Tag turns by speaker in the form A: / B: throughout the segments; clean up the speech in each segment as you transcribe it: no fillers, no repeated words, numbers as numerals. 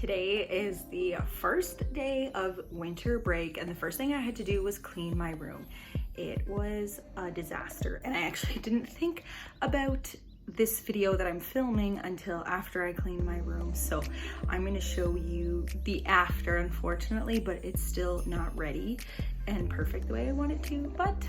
A: Today is the first day of winter break, and the first thing I had to do was clean my room. It was a disaster, and I actually didn't think about this video that I'm filming until after I cleaned my room. So I'm going to show you the after, unfortunately, but it's still not ready and perfect the way I want it to, but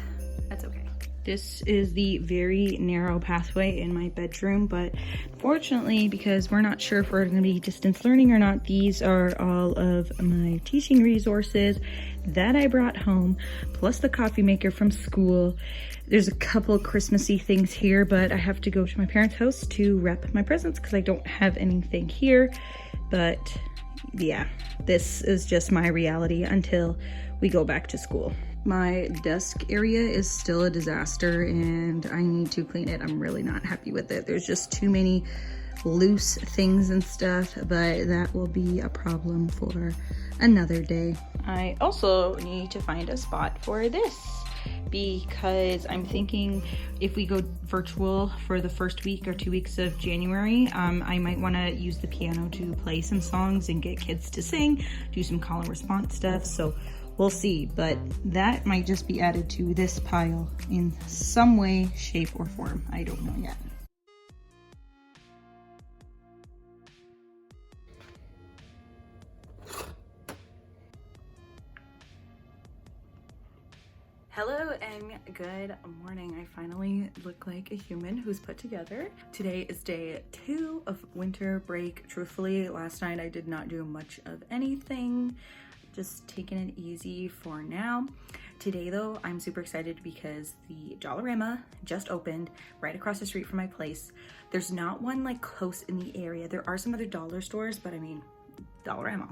A: that's okay. This is the very narrow pathway in my bedroom, but fortunately, because we're not sure if we're going to be distance learning or not, these are all of my teaching resources that I brought home, plus the coffee maker from school. There's a couple Christmassy things here, but I have to go to my parents' house to wrap my presents because I don't have anything here. But yeah, this is just my reality until we go back to school. My desk area is still a disaster and I need to clean it. I'm really not happy with it. There's just too many loose things and stuff, but that will be a problem for another day. I also need to find a spot for this because I'm thinking if we go virtual for the first week or 2 weeks of January, I might want to use the piano to play some songs and get kids to sing, do some call and response stuff. So we'll see, but that might just be added to this pile in some way, shape, or form. I don't know yet. Hello and good morning. I finally look like a human who's put together. Today is day 2 of winter break. Truthfully, last night I did not do much of anything. Just taking it easy for now. Today though, I'm super excited because the Dollarama just opened right across the street from my place. There's not one like close in the area. There are some other dollar stores, but I mean, Dollarama,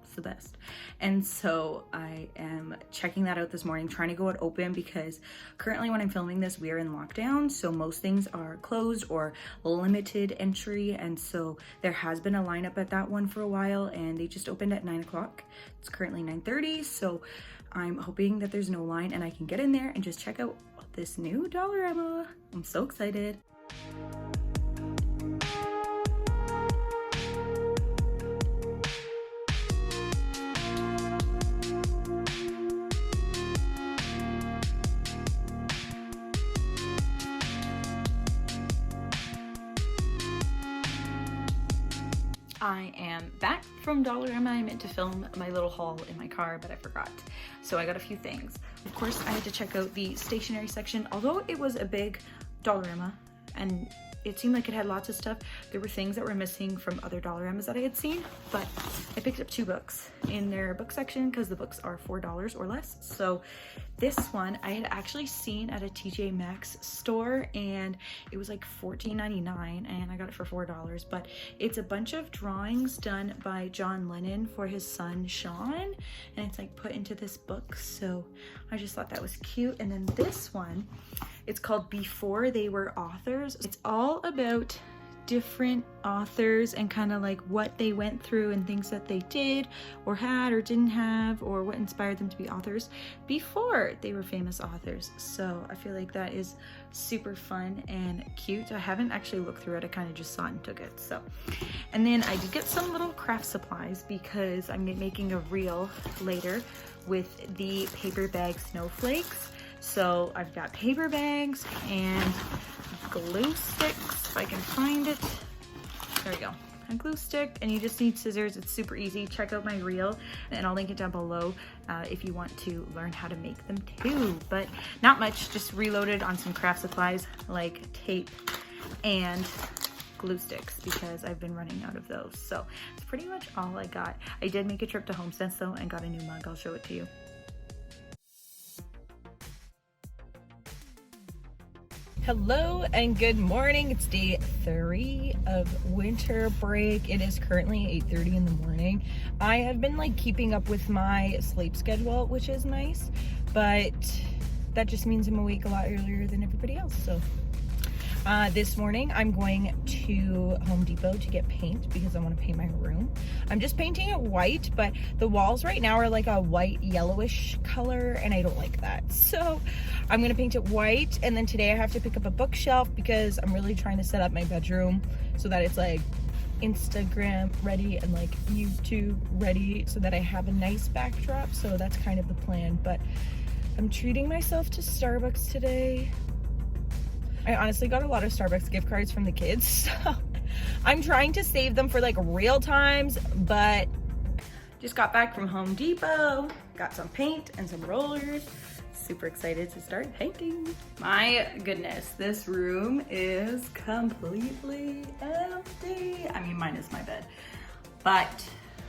A: it's the best. And so I am checking that out this morning, trying to go out open because currently when I'm filming this, we are in lockdown. So most things are closed or limited entry. And so there has been a lineup at that one for a while and they just opened at 9 o'clock. It's currently 9:30. So I'm hoping that there's no line and I can get in there and just check out this new Dollarama. I'm so excited. I am back from Dollarama. I meant to film my little haul in my car, but I forgot. So I got a few things. Of course, I had to check out the stationery section. Although it was a big Dollarama and it seemed like it had lots of stuff, there were things that were missing from other Dollaramas that I had seen. But I picked up 2 books in their book section because the books are $4 or less. So this one I had actually seen at a TJ Maxx store and it was like $14.99 and I got it for $4. But it's a bunch of drawings done by John Lennon for his son Sean, and it's like put into this book. So I just thought that was cute. And then this one, it's called Before They Were Authors. It's all about different authors and kind of like what they went through and things that they did or had or didn't have or what inspired them to be authors before they were famous authors. So I feel like that is super fun and cute. I haven't actually looked through it. I kind of just saw it and took it. So, and then I did get some little craft supplies because I'm making a reel later with the paper bag snowflakes. So I've got paper bags and glue sticks, if I can find it. There we go. A glue stick, and you just need scissors. It's super easy. Check out my reel and I'll link it down below if you want to learn how to make them too. But not much, just reloaded on some craft supplies like tape and glue sticks because I've been running out of those. So it's pretty much all I got. I did make a trip to HomeSense though and got a new mug. I'll show it to you. Hello and good morning. It's day 3 of winter break. It is currently 8:30 in the morning. I have been like keeping up with my sleep schedule, which is nice, but that just means I'm awake a lot earlier than everybody else. So this morning I'm going to Home Depot to get paint because I want to paint my room. I'm just painting it white, but the walls right now are like a white yellowish color and I don't like that. So I'm going to paint it white, and then today I have to pick up a bookshelf because I'm really trying to set up my bedroom so that it's like
B: Instagram ready and like YouTube ready so that I have a nice backdrop. So that's kind of the plan, but I'm treating myself to Starbucks today. I honestly got a lot of Starbucks gift cards from the kids, so I'm trying to save them for like real times, but
A: just got back from Home Depot, got some paint and some rollers. Super excited to start painting. My goodness, this room is completely empty. I mean, minus my bed, but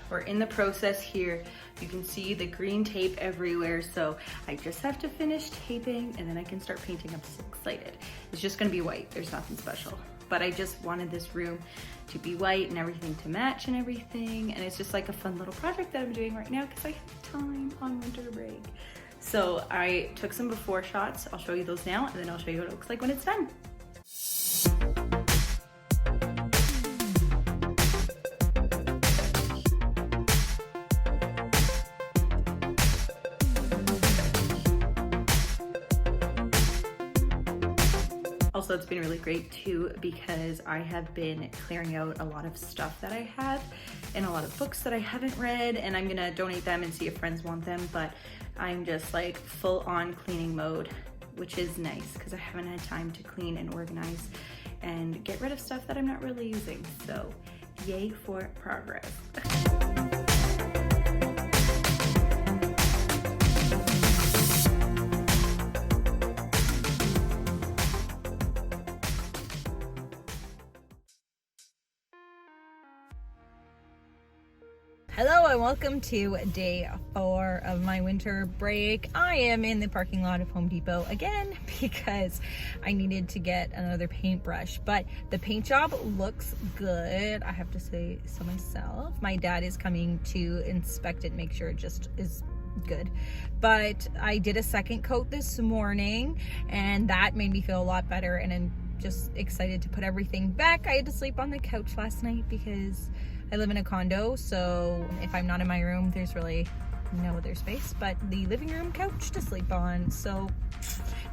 A: we're in the process here. You can see the green tape everywhere, so I just have to finish taping and then I can start painting. I'm so excited. It's just gonna be white, there's nothing special. But I just wanted this room to be white and everything to match and everything, and it's just like a fun little project that I'm doing right now because I have time on winter break. So I took some before shots. I'll show you those now, and then I'll show you what it looks like when it's done. Also, it's been really great too because I have been clearing out a lot of stuff that I have and a lot of books that I haven't read, and I'm gonna donate them and see if friends want them, but I'm just like full on cleaning mode, which is nice because I haven't had time to clean and organize and get rid of stuff that I'm not really using. So yay for progress.
B: hello and welcome to day 4 of my winter break. I am in the parking lot of Home Depot again because I needed to get another paintbrush, but the paint job looks good, I have to say so myself. My dad is coming to inspect it, make sure it just is good, but I did a second coat this morning and that made me feel a lot better, and I'm just excited to put everything back. I had to sleep on the couch last night because I live in a condo, so if I'm not in my room, there's really no other space but the living room couch to sleep on, so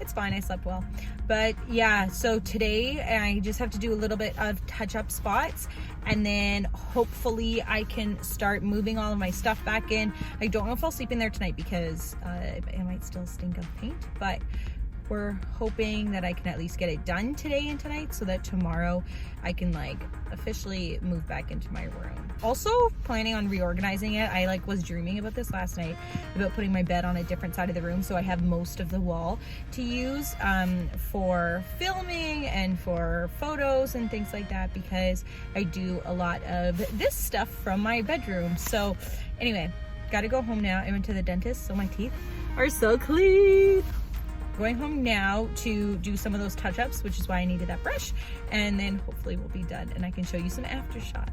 B: it's fine, I slept well. But yeah, so today I just have to do a little bit of touch-up spots, and then hopefully I can start moving all of my stuff back in. I don't know if I'll sleep in there tonight because it might still stink of paint, but we're hoping that I can at least get it done today and tonight so that tomorrow I can like officially move back into my room. Also planning on reorganizing it. I like was dreaming about this last night about putting my bed on a different side of the room so I have most of the wall to use for filming and for photos and things like that, because I do a lot of this stuff from my bedroom. So anyway, gotta go home now. I went to the dentist, so my teeth are so clean. Going home now to do some of those touch-ups, which is why I needed that brush, and then hopefully we'll be done and I can show you some after shots.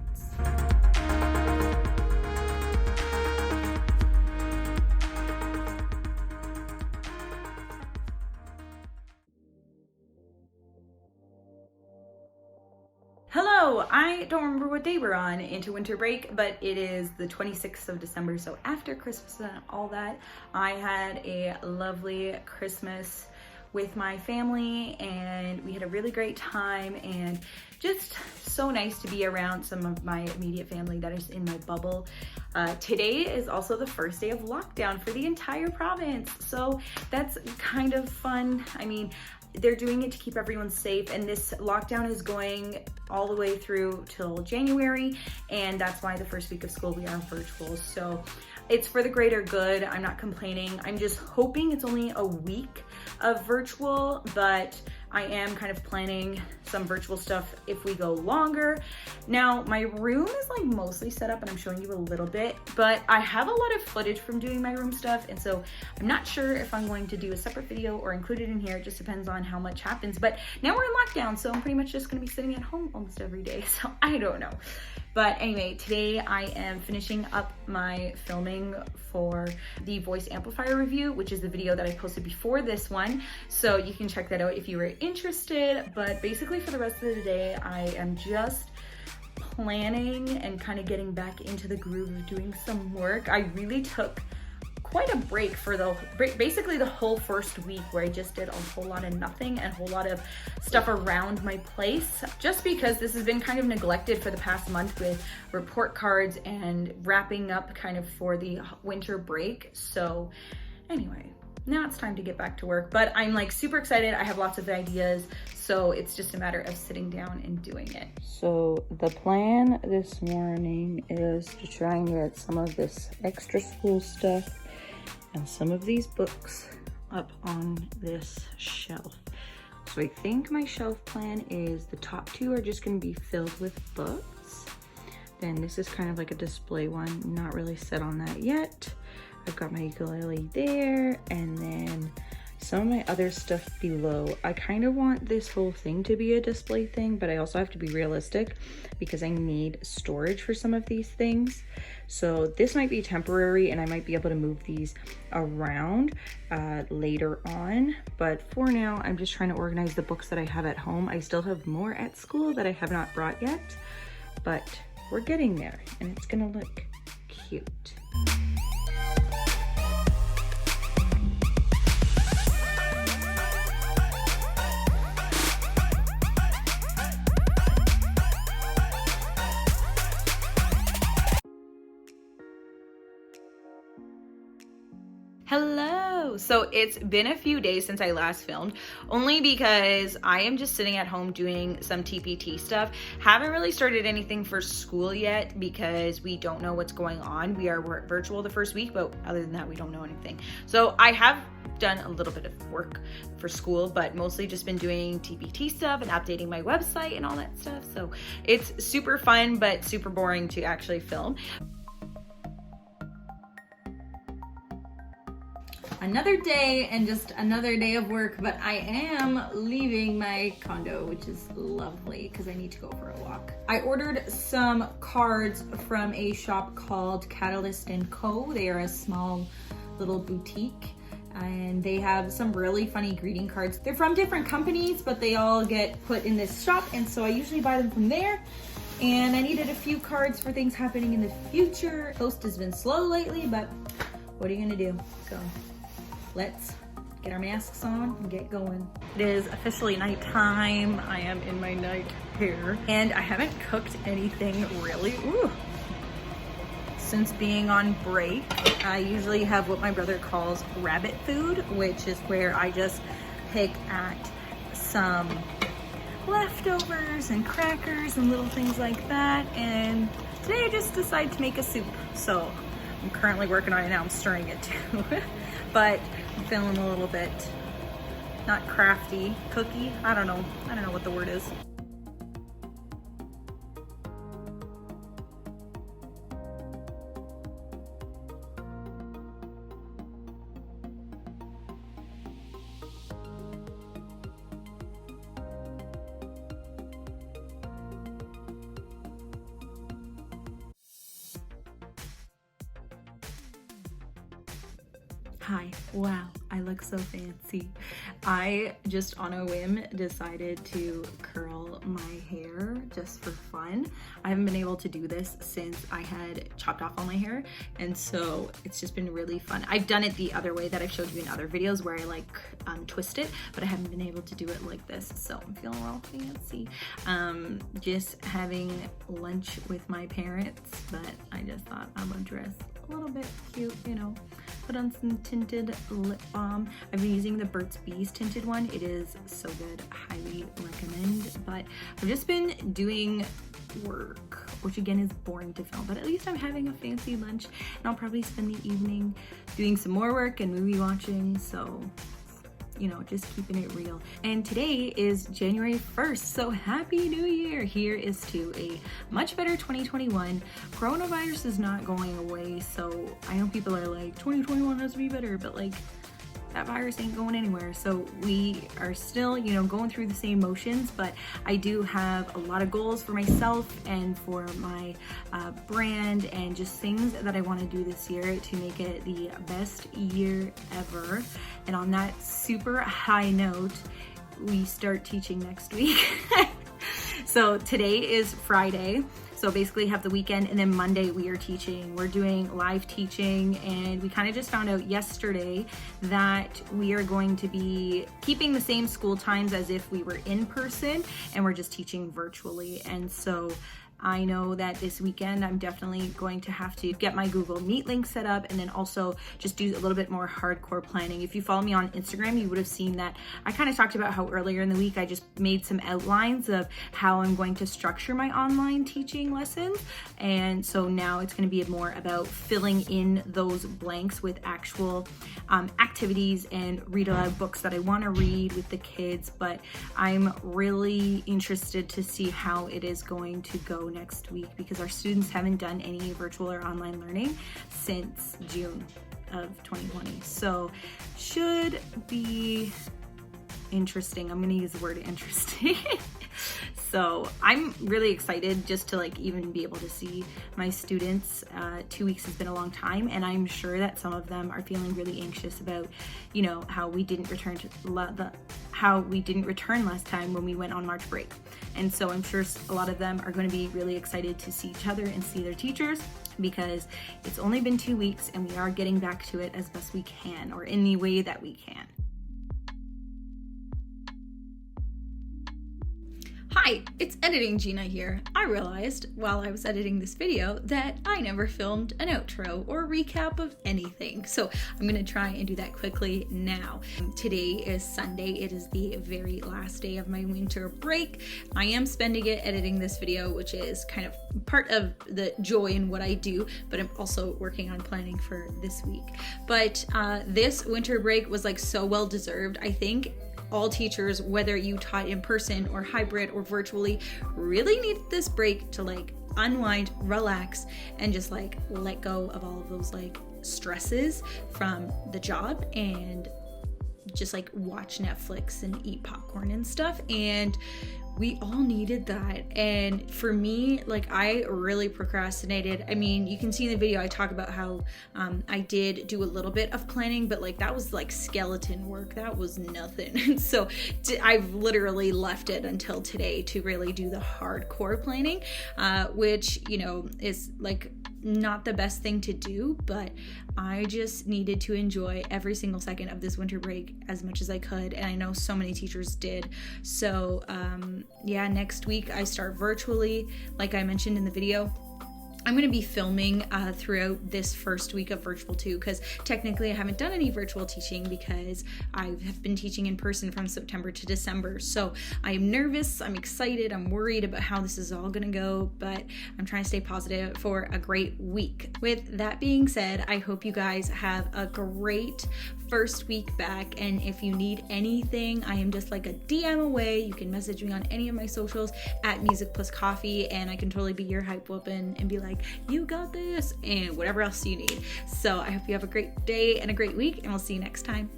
A: Hello, I don't remember what day we're on into winter break, but it is the 26th of December, so after Christmas and all that, I had a lovely Christmas with my family and we had a really great time, and just so nice to be around some of my immediate family that is in my bubble. Today is also the first day of lockdown for the entire province, so that's kind of fun. I mean, they're doing it to keep everyone safe, and this lockdown is going all the way through till January, and that's why the first week of school we are virtual. So it's for the greater good. I'm not complaining. I'm just hoping it's only a week of virtual, but I am kind of planning some virtual stuff if we go longer. Now, my room is like mostly set up and I'm showing you a little bit, but I have a lot of footage from doing my room stuff, and so I'm not sure if I'm going to do a separate video or include it in here. It just depends on how much happens. But now we're in lockdown, so I'm pretty much just gonna be sitting at home almost every day, so I don't know. But anyway, today I am finishing up my filming for the voice amplifier review, which is the video that I posted before this one. So you can check that out if you were interested. But basically for the rest of the day, I am just planning and kind of getting back into the groove of doing some work. I really took quite a break for basically the whole first week, where I just did a whole lot of nothing and a whole lot of stuff around my place, just because this has been kind of neglected for the past month with report cards and wrapping up kind of for the winter break. So anyway, now it's time to get back to work, but I'm like super excited. I have lots of ideas, so it's just a matter of sitting down and doing it. So the plan this morning is to try and get some of this extra school stuff and some of these books up on this shelf. So I think my shelf plan is the top two are just going to be filled with books. Then this is kind of like a display one, not really set on that yet. I've got my ukulele there, and then some of my other stuff below. I kind of want this whole thing to be a display thing, but I also have to be realistic because I need storage for some of these things. So this might be temporary, and I might be able to move these around later on. But for now, I'm just trying to organize the books that I have at home. I still have more at school that I have not brought yet, but we're getting there, and it's gonna look cute. Hello! So it's been a few days since I last filmed, only because I am just sitting at home doing some TPT stuff. Haven't really started anything for school yet because we don't know what's going on. We are virtual the first week, but other than that, we don't know anything. So I have done a little bit of work for school, but mostly just been doing TPT stuff and updating my website and all that stuff. So it's super fun, but super boring to actually film. Another day and just another day of work, but I am leaving my condo, which is lovely because I need to go for a walk. I ordered some cards from a shop called Catalyst & Co. They are a small little boutique, and they have some really funny greeting cards. They're from different companies, but they all get put in this shop, and so I usually buy them from there. And I needed a few cards for things happening in the future. Post has been slow lately, but what are you gonna do? So let's get our masks on and get going. It is officially nighttime. I am in my night hair, and I haven't cooked anything really since being on break. I usually have what my brother calls rabbit food, which is where I just pick at some leftovers and crackers and little things like that. And today I just decided to make a soup. So I'm currently working on it now. I'm stirring it too. But I'm feeling a little bit not crafty, cookie. I don't know what the word is. Hi, wow, I look so fancy. I just on a whim decided to curl my hair just for fun. I haven't been able to do this since I had chopped off all my hair, and so it's just been really fun. I've done it the other way that I've showed you in other videos where I like twist it, but I haven't been able to do it like this, so I'm feeling all fancy. Just having lunch with my parents, but I just thought I would dress a little bit cute, you know, put on some tinted lip balm. I've been using the Burt's Bees tinted one. It is so good, highly recommend. But I've just been doing work, which again is boring to film, but at least I'm having a fancy lunch, and I'll probably spend the evening doing some more work and movie watching, so you know, just keeping it real. And today is January 1st, so happy new year. Here is to a much better 2021. Coronavirus is not going away, so I know people are like 2021 has to be better, but like that virus ain't going anywhere. So we are still, you know, going through the same motions, but I do have a lot of goals for myself and for my brand, and just things that I want to do this year to make it the best year ever. And on that super high note, we start teaching next week. So today is Friday. So basically have the weekend, and then Monday we are teaching. We're doing live teaching, and we kind of just found out yesterday that we are going to be keeping the same school times as if we were in person, and we're just teaching virtually. And so I know that this weekend I'm definitely going to have to get my Google Meet link set up, and then also just do a little bit more hardcore planning. If you follow me on Instagram, you would have seen that I kind of talked about how earlier in the week I just made some outlines of how I'm going to structure my online teaching lessons. And so now it's going to be more about filling in those blanks with actual activities and read aloud books that I want to read with the kids. But I'm really interested to see how it is going to go next week, because our students haven't done any virtual or online learning since June of 2020. So should be interesting. I'm going to use the word interesting. So I'm really excited just to like even be able to see my students. 2 weeks has been a long time, and I'm sure that some of them are feeling really anxious about, you know, how we didn't return last time when we went on March break. And so I'm sure a lot of them are going to be really excited to see each other and see their teachers, because it's only been 2 weeks and we are getting back to it as best we can, or in the way that we can. Hi, it's Editing Gina here. I realized while I was editing this video that I never filmed an outro or recap of anything. So I'm gonna try and do that quickly now. Today is Sunday. It is the very last day of my winter break. I am spending it editing this video, which is kind of part of the joy in what I do, but I'm also working on planning for this week. But this winter break was like so well deserved. I think all teachers, whether you taught in person or hybrid or virtually, really need this break to like unwind, relax, and just like let go of all of those like stresses from the job, and just like watch Netflix and eat popcorn and stuff. And we all needed that. And for me, like, I really procrastinated. I mean, you can see in the video I talk about how I did do a little bit of planning, but like that was like skeleton work. That was nothing. And so I've literally left it until today to really do the hardcore planning, which, you know, is like not the best thing to do, but I just needed to enjoy every single second of this winter break as much as I could, and I know so many teachers did. So yeah, next week I start virtually, like I mentioned in the video. I'm going to be filming throughout this first week of virtual too, because technically I haven't done any virtual teaching because I have been teaching in person from September to December. So I'm nervous, I'm excited, I'm worried about how this is all going to go, but I'm trying to stay positive for a great week. With that being said, I hope you guys have a great first week back, and if you need anything, I am just like a DM away. You can message me on any of my socials at musicpluscoffee, and I can totally be your hype weapon and be like, you got this, and whatever else you need. So I hope you have a great day and a great week, and we'll see you next time.